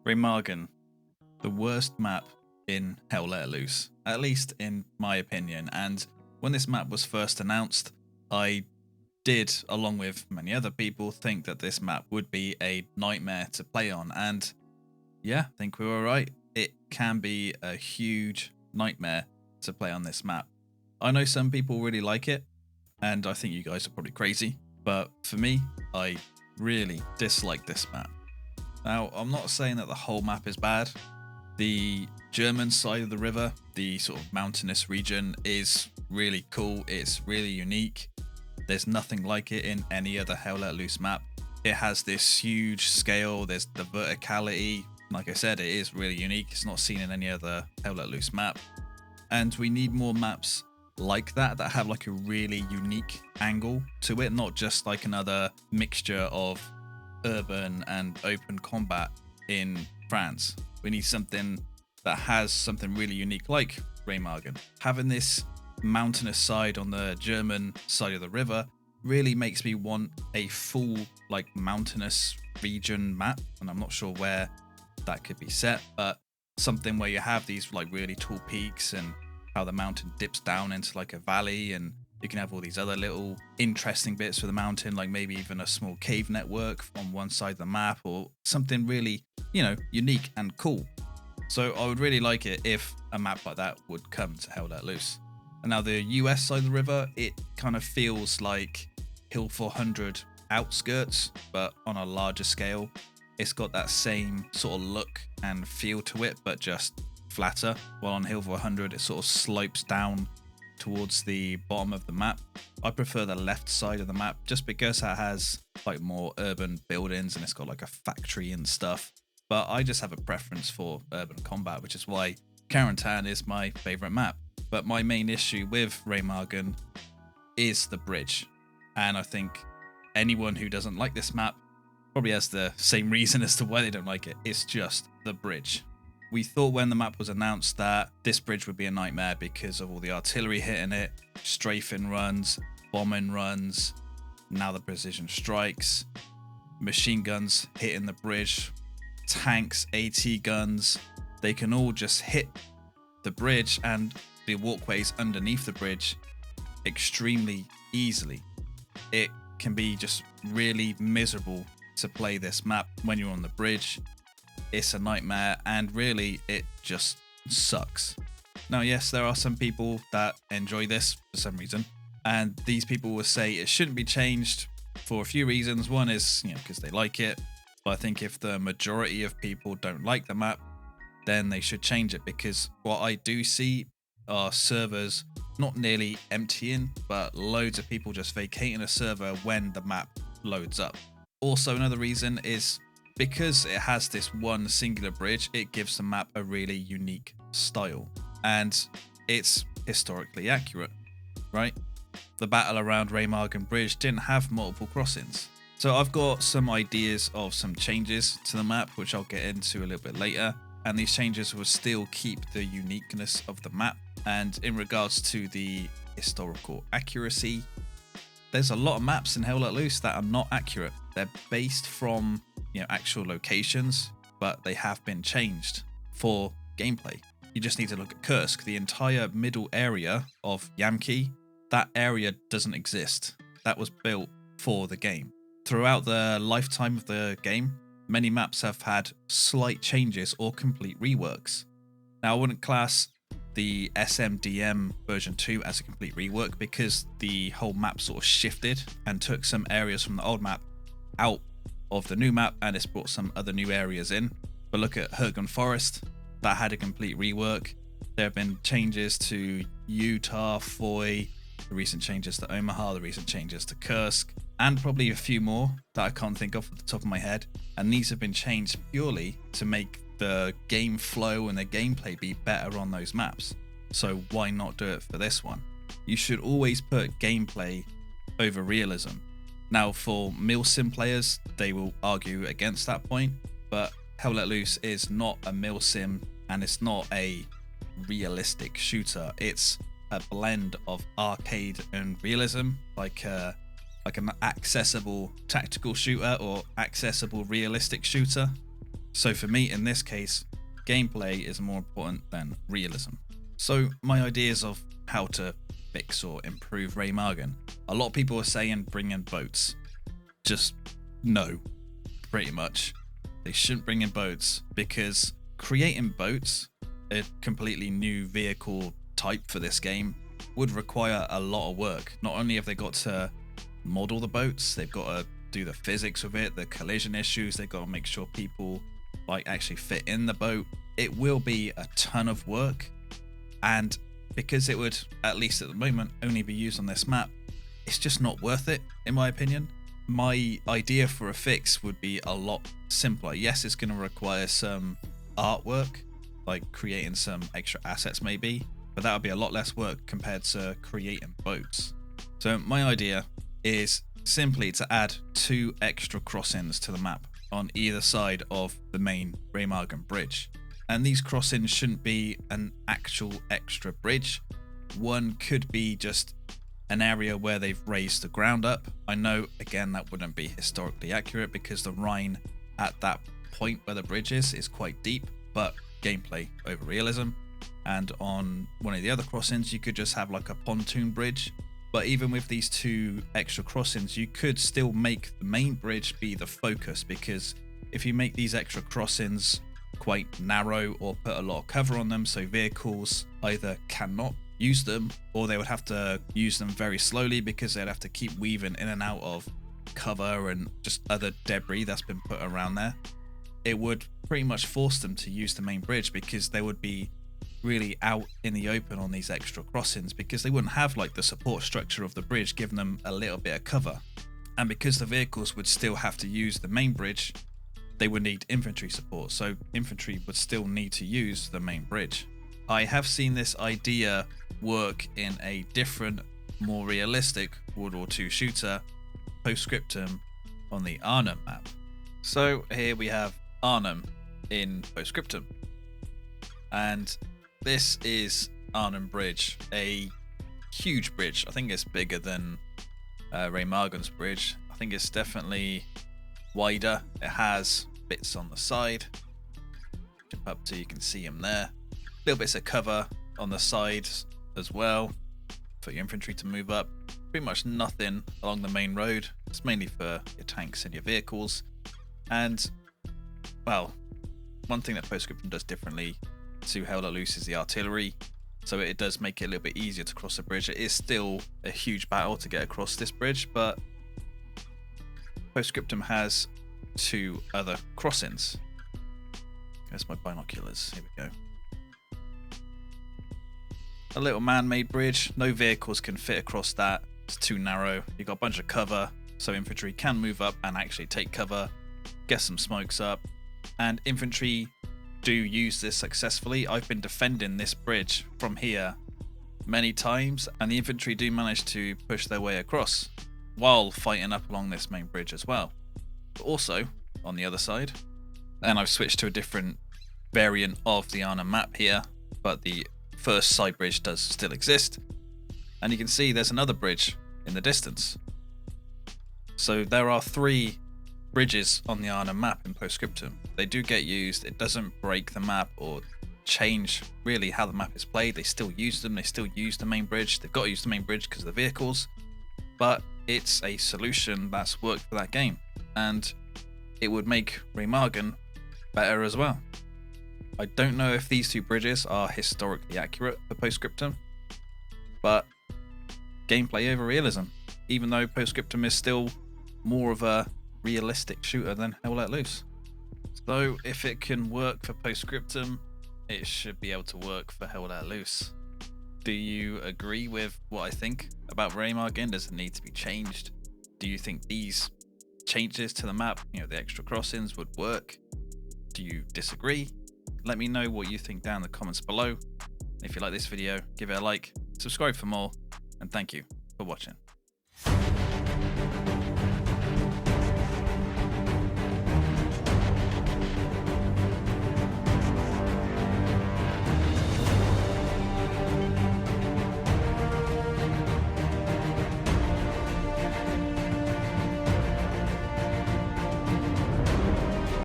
Remagen, the worst map in Hell Let Loose, at least in my opinion. And when this map was first announced, I did, along with many other people, think that this map would be a nightmare to play on. And yeah, I think we were right. It can be a huge nightmare to play on this map. I know some people really like it, and I think you guys are probably crazy, but for me, I really dislike this map. Now, I'm not saying that the whole map is bad. The German side of the river, the sort of mountainous region, is really cool. It's really unique. There's nothing like it in any other Hell Let Loose map. It has this huge scale. There's the verticality. Like I said, it is really unique. It's not seen in any other Hell Let Loose map. And we need more maps like that have like a really unique angle to it, not just like another mixture of urban and open combat in France. We need something that has something really unique like Remagen. Having this mountainous side on the German side of the river really makes me want a full like mountainous region map, and I'm not sure where that could be set, but something where you have these like really tall peaks and how the mountain dips down into like a valley, and you can have all these other little interesting bits for the mountain, like maybe even a small cave network on one side of the map, or something really, unique and cool. So I would really like it if a map like that would come to Hell Let Loose. And now the US side of the river, it kind of feels like Hill 400 outskirts, but on a larger scale. It's got that same sort of look and feel to it, but just flatter. While on Hill 400, it sort of slopes down towards the bottom of the map. I prefer the left side of the map just because it has like more urban buildings and it's got like a factory and stuff. But I just have a preference for urban combat, which is why Carentan is my favorite map. But my main issue with Remagen is the bridge. And I think anyone who doesn't like this map probably has the same reason as to why they don't like it. It's just the bridge. We thought when the map was announced that this bridge would be a nightmare because of all the artillery hitting it, strafing runs, bombing runs, now the precision strikes, machine guns hitting the bridge, tanks, AT guns, they can all just hit the bridge and the walkways underneath the bridge extremely easily. It can be just really miserable to play this map when you're on the bridge. It's a nightmare, and really it just sucks. Now, yes, there are some people that enjoy this for some reason, and these people will say it shouldn't be changed for a few reasons. One is, because they like it, but I think if the majority of people don't like the map, then they should change it, because what I do see are servers not nearly emptying, but loads of people just vacating a server when the map loads up. Also, another reason is because it has this one singular bridge, it gives the map a really unique style, and it's historically accurate, right? The battle around Remagen Bridge didn't have multiple crossings. So I've got some ideas of some changes to the map, which I'll get into a little bit later, and these changes will still keep the uniqueness of the map. And in regards to the historical accuracy, there's a lot of maps in Hell Let Loose that are not accurate. They're based from actual locations, but they have been changed for gameplay. You just need to look at Kursk. The entire middle area of Yamki, that area doesn't exist. That was built for the game. Throughout the lifetime of the game, many maps have had slight changes or complete reworks. Now, I wouldn't class the SMDM version 2 as a complete rework because the whole map sort of shifted and took some areas from the old map out of the new map, and it's brought some other new areas in. But look at Hergon Forest, that had a complete rework. There have been changes to Utah, Foy, the recent changes to Omaha, the recent changes to Kursk, and probably a few more that I can't think of at the top of my head. And these have been changed purely to make the game flow and the gameplay be better on those maps. So why not do it for this one? You should always put gameplay over realism. Now, for milsim players, they will argue against that point, but Hell Let Loose is not a milsim, and it's not a realistic shooter. It's a blend of arcade and realism, like an accessible tactical shooter or accessible realistic shooter. So for me, in this case, gameplay is more important than realism. So my ideas of how to fix or improve Remagen. A lot of people are saying bring in boats. Just no, pretty much. They shouldn't bring in boats because creating boats, a completely new vehicle type for this game, would require a lot of work. Not only have they got to model the boats, they've got to do the physics of it, the collision issues, they've got to make sure people like actually fit in the boat. It will be a ton of work, and because it would, at least at the moment, only be used on this map, it's just not worth it, in my opinion. My idea for a fix would be a lot simpler. Yes, it's going to require some artwork, like creating some extra assets maybe, but that would be a lot less work compared to creating boats. So my idea is simply to add 2 extra crossings to the map on either side of the main Remagen bridge. And these crossings shouldn't be an actual extra bridge. One could be just an area where they've raised the ground up. I know, again, that wouldn't be historically accurate because the Rhine at that point where the bridge is quite deep, but gameplay over realism. And on one of the other crossings, you could just have like a pontoon bridge. But even with these 2 extra crossings, you could still make the main bridge be the focus, because if you make these extra crossings quite narrow or put a lot of cover on them, so vehicles either cannot use them or they would have to use them very slowly because they'd have to keep weaving in and out of cover and just other debris that's been put around there, it would pretty much force them to use the main bridge because they would be really out in the open on these extra crossings, because they wouldn't have like the support structure of the bridge giving them a little bit of cover. And because the vehicles would still have to use the main bridge, they would need infantry support, so infantry would still need to use the main bridge. I have seen this idea work in a different, more realistic World War II shooter, Scriptum, on the Arnhem map. So here we have Arnhem in Scriptum, and this is Arnhem Bridge, a huge bridge. I think it's bigger than Remagen's bridge. I think it's definitely wider. It has bits on the side. Jump up so you can see them there. Little bits of cover on the sides as well for your infantry to move up. Pretty much nothing along the main road. It's mainly for your tanks and your vehicles. And, well, one thing that Scriptum does differently to Hell Let Loose is the artillery. So it does make it a little bit easier to cross the bridge. It is still a huge battle to get across this bridge, but Scriptum has 2 other crossings. There's my binoculars. Here we go. A little man-made bridge. No vehicles can fit across that. It's too narrow. You've got a bunch of cover, so infantry can move up and actually take cover, get some smokes up. And infantry do use this successfully. I've been defending this bridge from here many times, and the infantry do manage to push their way across while fighting up along this main bridge as well. But also, on the other side, and I've switched to a different variant of the Arnhem map here, but the first side bridge does still exist, and you can see there's another bridge in the distance. So there are 3 bridges on the Arnhem map in Scriptum. They do get used. It doesn't break the map or change really how the map is played. They still use them. They still use the main bridge. They've got to use the main bridge because of the vehicles, but it's a solution that's worked for that game, and it would make Remagen better as well. I don't know if these 2 bridges are historically accurate for Scriptum, but gameplay over realism, even though Scriptum is still more of a realistic shooter than Hell Let Loose. So if it can work for Scriptum, it should be able to work for Hell Let Loose. Do you agree with what I think about Remagen? Does it need to be changed? Do you think these changes to the map, the extra crossings, would work? Do you disagree? Let me know what you think down in the comments below. If you like this video, give it a like, subscribe for more, and thank you for watching.